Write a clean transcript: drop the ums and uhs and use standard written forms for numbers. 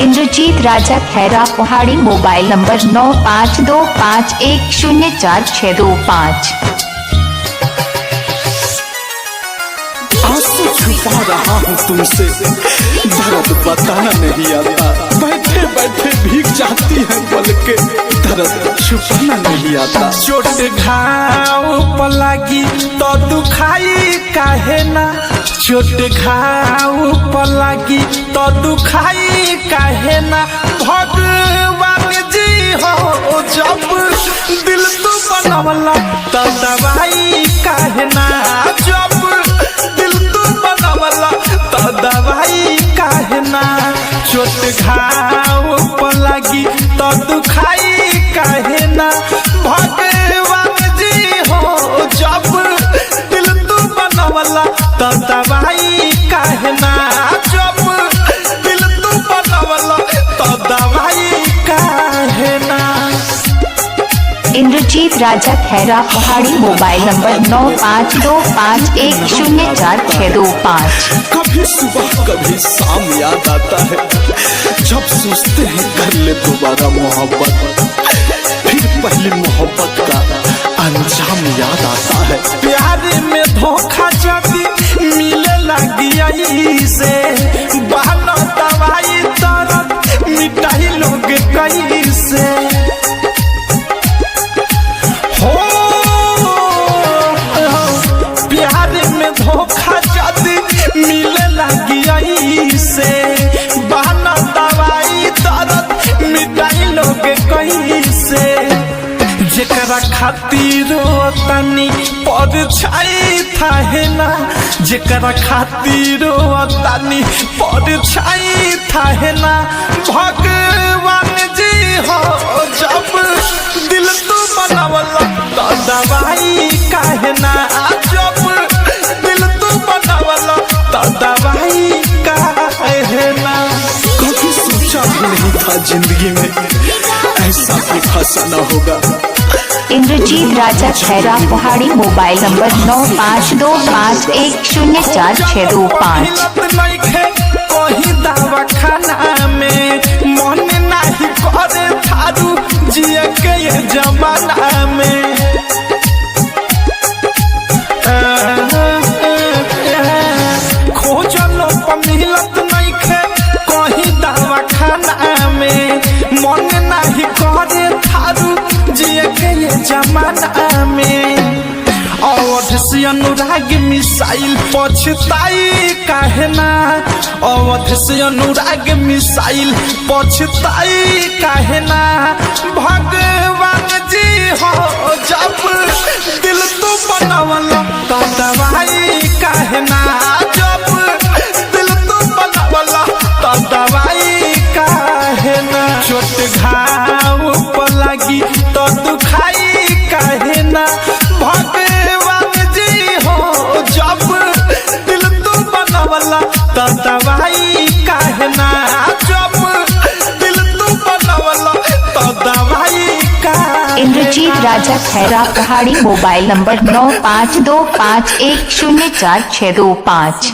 इंद्रजीत राजा खैरा पहाड़ी। Mobile number 9525104625। आंसू छुपा रहा हूँ तुमसे, दर्द बताना नहीं आता। बैठे बैठे भीग जाती है पलके, दर्द छुपाना नहीं आता। चोट घाव पर लगी तो दुखाई काहे ना, चोट घाव पर लगी तो दुखाई काहे ना। भगवान जी हो जब दिल तू बनवला तो दवाई काहे ना, जब दिल तू बनवला तो दवाई काहे ना। चोट घाव पर लगी तो दुखाई काहे ना। भगवान जी हो जब दिल तू बनवला तो दवाई काहे ना, जब दिल तू बनवला तो दवाई काहे ना। इंद्रजीत राजा खैरा पहाड़ी। Mobile number 9525104625। कभी सुबह कभी शाम याद आता है, जब सोचते हैं कर ले दोबारा मोहब्बत, फिर पहली मोहब्बत का अंजाम याद आता है। प्यार में धोखा जब मिले लगी से, बहाना दवाई दर्द मिटाई लोग कैसे। प्यार में धोखा जदी मिले लगी से, बहाना दवाई दर्द मिटाई लोग कैसे। जेकरा खातिर तनी परछाई थाहे ना, जेकरा खातिर तनी परछाई थाहे ना। भगवान जी हो जब दिल तू बनवला तो दवाई काहे ना, जब दिल तू बनवला तो दवाई काहे ना। कभी सोचा भी नहीं था जिंदगी में ऐसा भी फंसाना होगा। इंद्रजीत राजा खैरा पहाड़ी। Mobile number 9525104625। कहीं दवा खाना में मन नहीं करे थारू जिए के ये जमाना में। खोजलो पर मिलत नहीं खे कहीं दवा खाना में, मन नहीं करे थारू जिए के ये जमाना में। अवध से अनुराग मिसाइल पछताई काहे ना, अवध से अनुराग मिसाइल पछताई काहे ना। भगवान जी हो जब दिल तू बनवला तो दवाई काहे ना, जब दिल तू बनवला तो दवाई काहे ना। चोट घाव पर लगी तो दुखाई काहे ना। भगवान जी हो जब दिल तू बनवला तो दवाई काहे ना, जब दिल तू बनवला तो दवाई काहे। इंद्रजीत राजा खैरा पहाड़ी। Mobile number 9525104625।